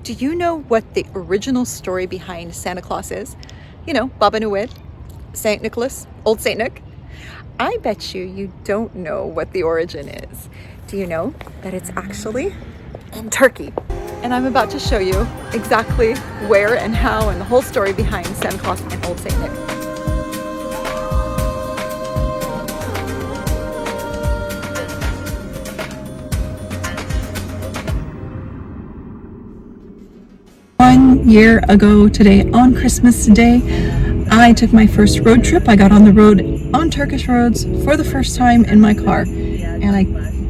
Do you know what the original story behind Santa Claus is? You know, Baba Noel, Saint Nicholas, Old Saint Nick. I bet you don't know what the origin is. Do you know that it's actually in Turkey? And I'm about to show you exactly where and how and the whole story behind Santa Claus and Old Saint Nick. One year ago today, on Christmas Day, I took my first road trip. I got on the road on Turkish roads for the first time in my car, and I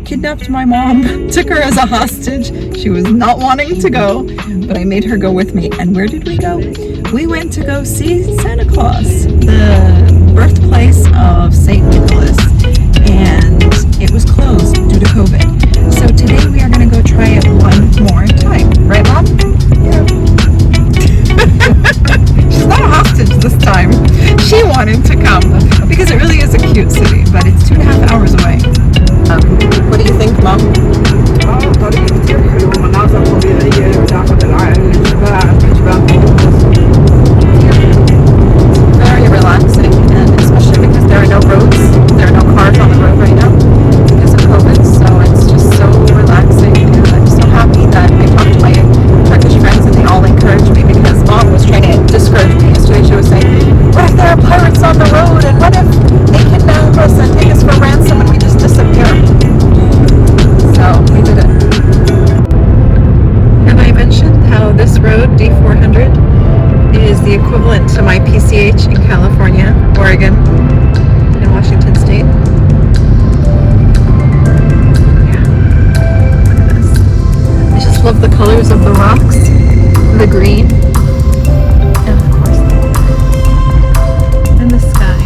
kidnapped my mom, took her as a hostage. She was not wanting to go, but I made her go with me. And where did we go? We went to go see Santa Claus, the birthplace of Saint Nicholas, and it was closed due to COVID. So today we are going to go try it one more time. Right, Mom? Yeah. She's not a hostage this time. She wanted to come because it really is a cute city, but it's 2.5 hours away. What do you think, Mom? طريقة كتير حلوة، مناظر طبيعية بتاخد العقل الانتباه Very relaxing, and especially because there are no roads, there are no cars on the road right now because of COVID, so it's just so relaxing, and I'm so happy that I talked to my Turkish friends and they all encouraged me because Mom was trying to discourage me yesterday. She was saying, what if there are pirates on the road, and what if they kidnap us and take us for ransom and we just disappear? So we did it. Have I mentioned how this road, D400, is the equivalent to my PCH in California, Oregon, and Washington State? Yeah. Look at this. I just love the colors of the rocks, the green, and of course the water, and the sky.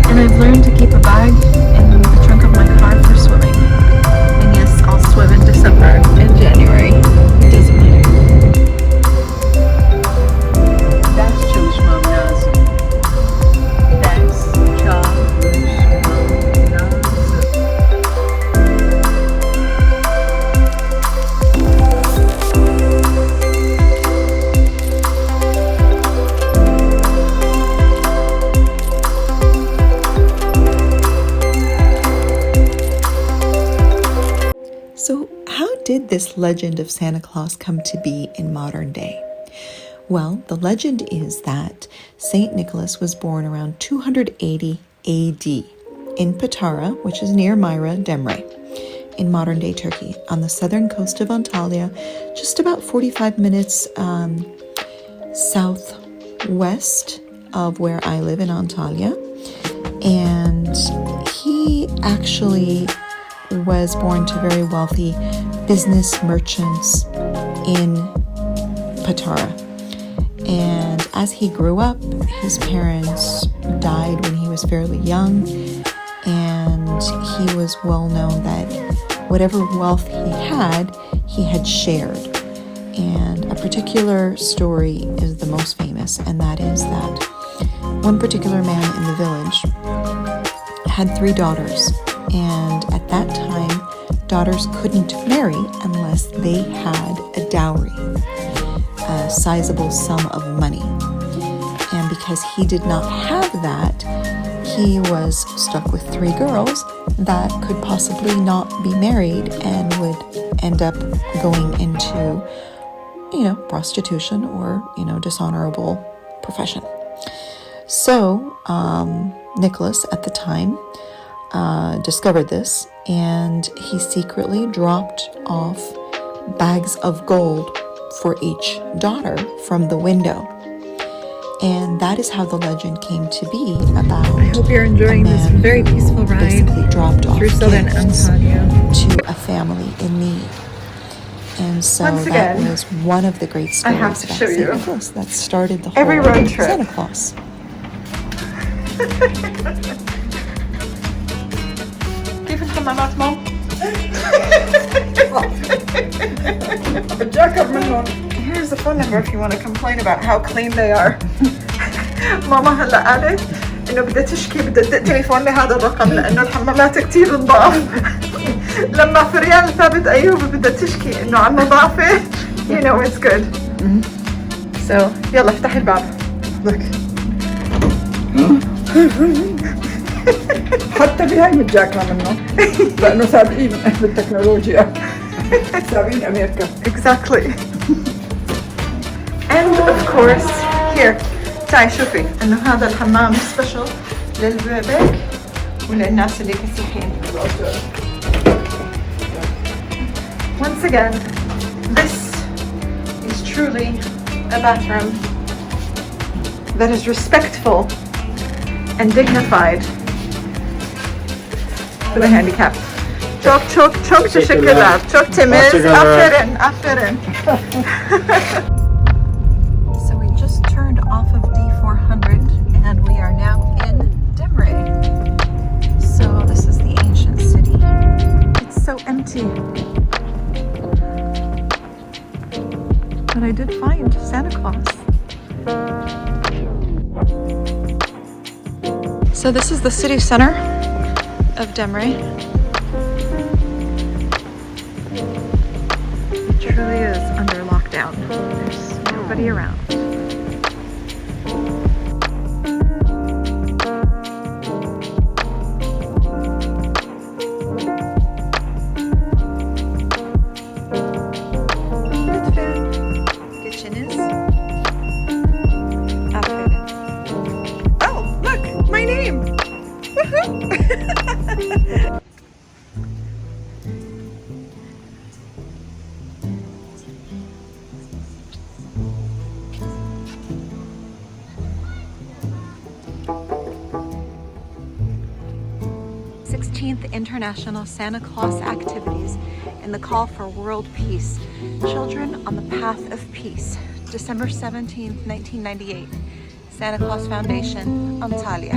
And I've learned to keep a bag in the trunk of my car for swimming. And yes, I'll swim in December and January. It doesn't matter. Ders çalışmam lazım. Ders çalışmam lazım. So, how did this legend of Santa Claus come to be in modern day? Well, the legend is that Saint Nicholas was born around 280 AD in Patara, which is near Mayra, Demre, in modern day Turkey, on the southern coast of Antalya, just about 45 minutes southwest of where I live in Antalya. And he actually was born to very wealthy business merchants in Patara. And as he grew up, his parents died when he was fairly young, and he was well known that whatever wealth he had shared. And a particular story is the most famous, and that is that one particular man in the village had 3 daughters. And at that time, daughters couldn't marry unless they had a dowry, a sizable sum of money. And because he did not have that, he was stuck with 3 girls that could possibly not be married and would end up going into, prostitution or, dishonorable profession. So, Nicholas at the time discovered this, and he secretly dropped off bags of gold for each daughter from the window. And that is how the legend came to be about. I hope you're enjoying this very peaceful ride basically dropped off through Southern Antalya to a family in need. And so that was one of the great stories about Saint Nicholas that started the whole road trip. Santa Claus. كيف الحمامات مام؟ Here's the phone number if you want to complain about how clean they are. ماما هلا قالت انه بدها تشكي بدها تدق تليفون لهذا الرقم لانه الحمامات كتير نضاف. لما فريال ثابت أيوب بدها تشكي إنه عن نظافة you know it's good. So يلا افتحي الباب. لك حتى بهاي متجاكنا منه لأنه سابقين بالتكنولوجيا سابقين أمريكا. Exactly. And of course here تعي شوفي إنه هذا الحمام سبيشل للبيبك وللناس اللي كسيحين. Once again, this is truly a bathroom that is respectful and dignified for the handicapped. Çok teşekkürler. Çok temiz. Aferin. So we just turned off of D400 and we are now in Demre. So this is the ancient city. It's so empty. But I did find Santa Claus. So this is the city center of Demre. It truly is under lockdown. There's nobody around. International Santa Claus activities in the call for world peace. Children on the path of peace. December 17th, 1998. Santa Claus Foundation, Antalya.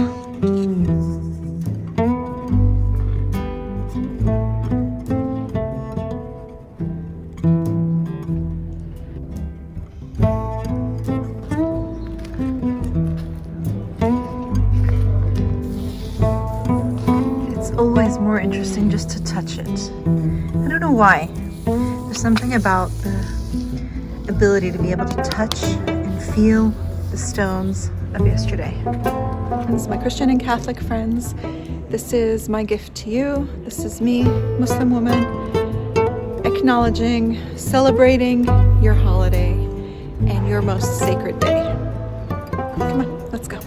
Always more interesting just to touch it. I don't know why. There's something about the ability to be able to touch and feel the stones of yesterday. This is my Christian and Catholic friends. This is my gift to you. This is me, Muslim woman, acknowledging, celebrating your holiday and your most sacred day. Come on, let's go.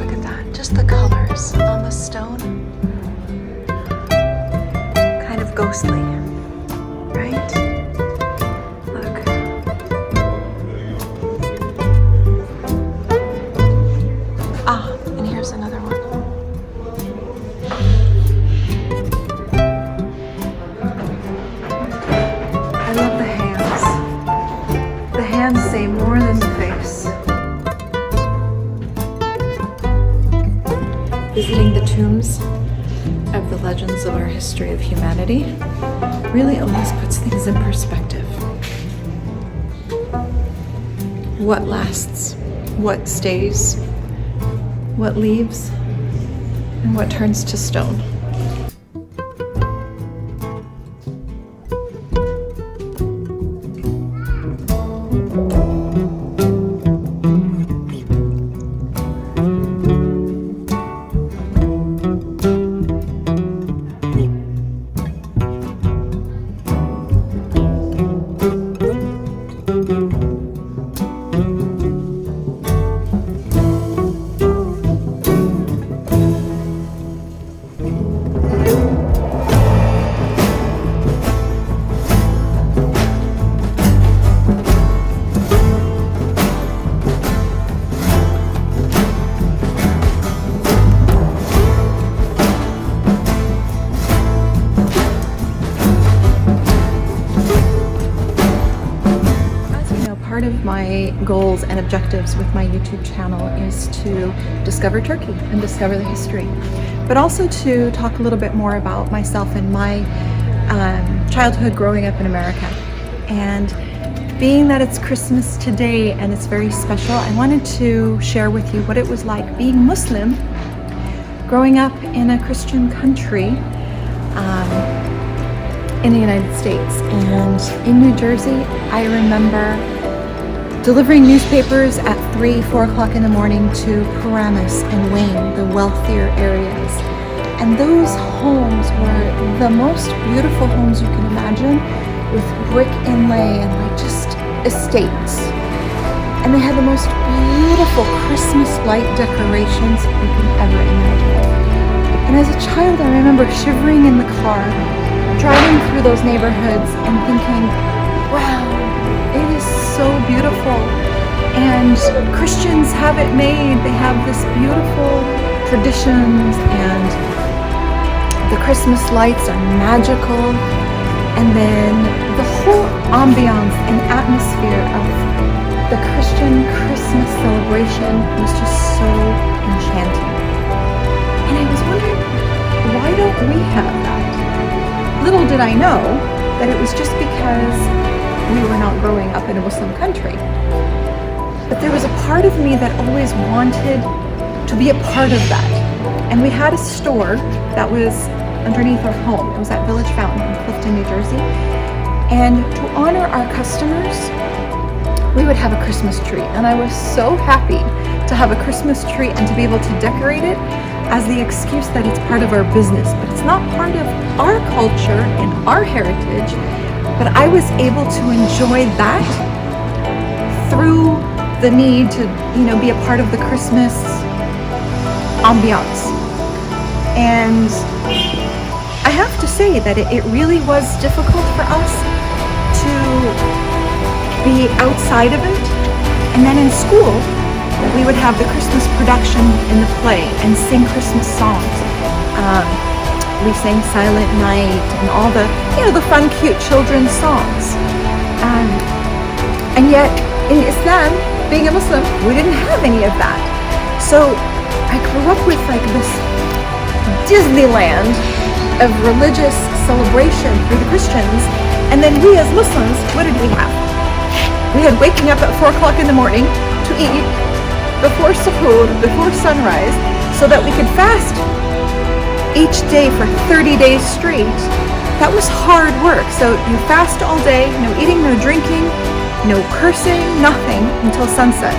Look at that, just the colors on the stone. Kind of ghostly, right? Look. And here's another one. I love the hands. The hands say more than the face. Visiting the tombs of the legends of our history of humanity really always puts things in perspective. What lasts, what stays, what leaves, and what turns to stone. My goals and objectives with my YouTube channel is to discover Turkey and discover the history, but also to talk a little bit more about myself and my childhood growing up in America And being that it's Christmas today and it's very special, I wanted to share with you what it was like being Muslim, growing up in a Christian country in the United States. And in New Jersey, I remember delivering newspapers at 3-4 o'clock in the morning to Paramus and Wayne, the wealthier areas. And those homes were the most beautiful homes you can imagine, with brick inlay and like just estates. And they had the most beautiful Christmas light decorations you can ever imagine. And as a child, I remember shivering in the car, driving through those neighborhoods and thinking, wow, it is so beautiful. And Christians have it made. They have this beautiful traditions, and the Christmas lights are magical. And then the whole ambiance and atmosphere of the Christian Christmas celebration was just so enchanting. And I was wondering, why don't we have that? Little did I know that it was just because we were not growing up in a Muslim country. But there was a part of me that always wanted to be a part of that. And we had a store that was underneath our home. It was at Village Fountain in Clifton, New Jersey. And to honor our customers, we would have a Christmas tree. And I was so happy to have a Christmas tree and to be able to decorate it as the excuse that it's part of our business. But it's not part of our culture and our heritage. But I was able to enjoy that through the need to, be a part of the Christmas ambiance. And I have to say that it really was difficult for us to be outside of it. And then in school, we would have the Christmas production in the play and sing Christmas songs. We sang Silent Night and all the fun, cute children's songs. And yet, in Islam, being a Muslim, we didn't have any of that. So I grew up with like this Disneyland of religious celebration for the Christians. And then we as Muslims, what did we have? We had waking up at 4 o'clock in the morning to eat before suhoor, before sunrise, so that we could fast each day for 30 days straight. That was hard work. So you fast all day, no eating, no drinking, no cursing, nothing until sunset.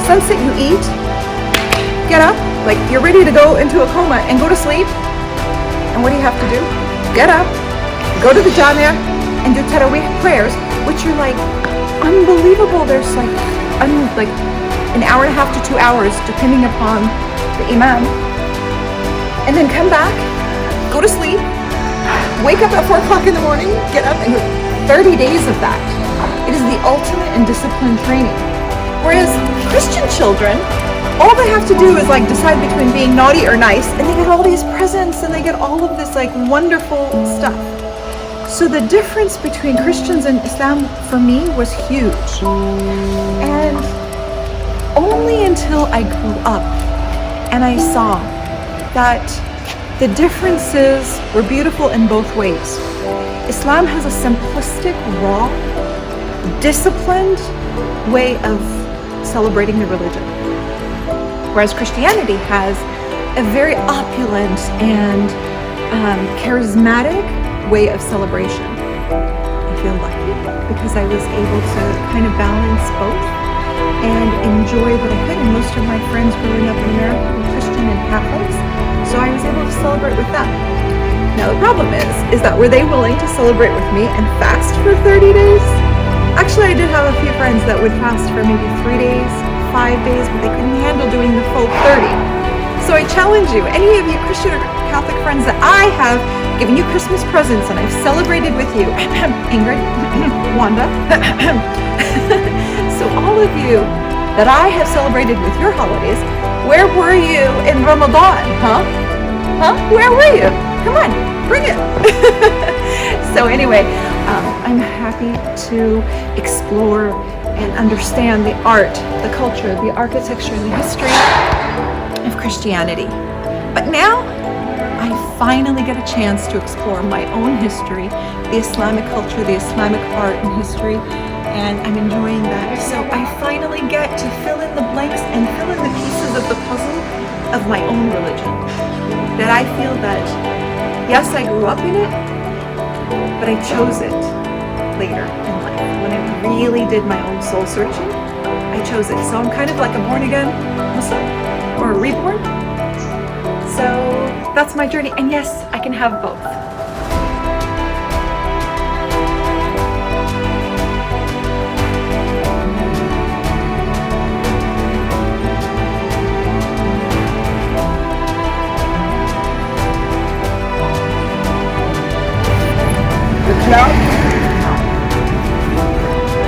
Sunset you eat, get up, like you're ready to go into a coma and go to sleep. And what do you have to do? Get up, go to the Jamia and do Tarawih prayers, which are like unbelievable. There's like an hour and a half to 2 hours depending upon the Imam. And then come back, go to sleep, wake up at 4 o'clock in the morning, get up and go 30 days of that. It is the ultimate in discipline training. Whereas Christian children, all they have to do is like decide between being naughty or nice, and they get all these presents and they get all of this like wonderful stuff. So the difference between Christians and Islam for me was huge. And only until I grew up and I saw that the differences were beautiful in both ways. Islam has a simplistic, raw, disciplined way of celebrating the religion, whereas Christianity has a very opulent and charismatic way of celebration. I feel lucky because I was able to kind of balance both and enjoy what I could. And most of my friends growing up in America were Christian and Catholics, so I was able to celebrate with them. Now the problem is that were they willing to celebrate with me and fast for 30 days? Actually, I did have a few friends that would fast for maybe 3 days, 5 days, but they couldn't handle doing the full 30. So I challenge you, any of you Christian or Catholic friends that I have given you Christmas presents and I've celebrated with you, Ingrid, Wanda, so all of you that I have celebrated with your holidays, where were you in Ramadan, huh? Where were you? Come on, bring it. So anyway, I'm happy to explore and understand the art, the culture, the architecture, and the history of Christianity. But now I finally get a chance to explore my own history the Islamic culture, the Islamic art and history, and I'm enjoying that. So I finally get to fill in the blanks and fill in the pieces of the puzzle of my own religion. That I feel that, yes, I grew up in it, but I chose it later in life. When I really did my own soul searching, I chose it. So I'm kind of like a born again Muslim or a reborn. So that's my journey. And yes, I can have both.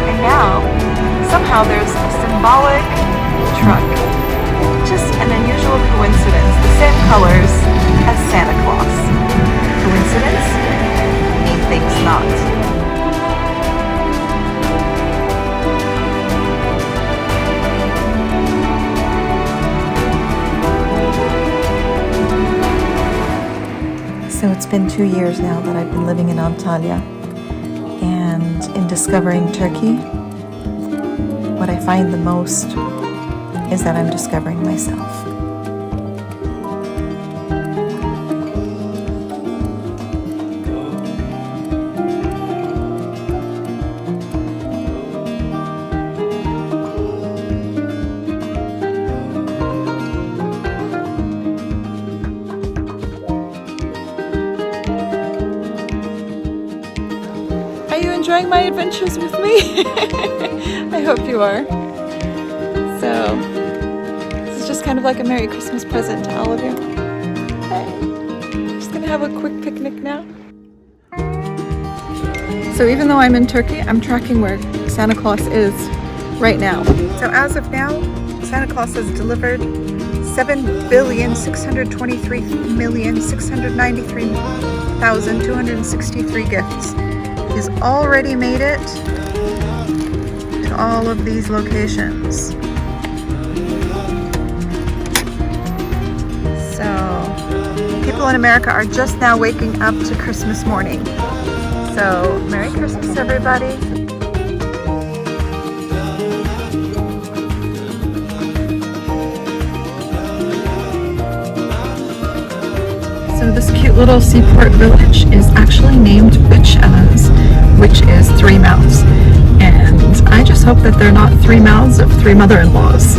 And now, somehow there's a symbolic truck. Just an unusual coincidence. The same colors as Santa Claus. Coincidence? Methinks not. So it's been 2 years now that I've been living in Antalya, and in discovering Turkey, what I find the most is that I'm discovering myself. Are you enjoying my adventures with me? I hope you are. So, this is just kind of like a Merry Christmas present to all of you. Hey, just gonna have a quick picnic now. So even though I'm in Turkey, I'm tracking where Santa Claus is right now. So as of now, Santa Claus has delivered 7,623,693,263 gifts. He's already made it to all of these locations. So, people in America are just now waking up to Christmas morning. So, Merry Christmas, everybody. So this cute little seaport village is actually named which is three mouths. And I just hope that they're not three mouths of three mother-in-laws.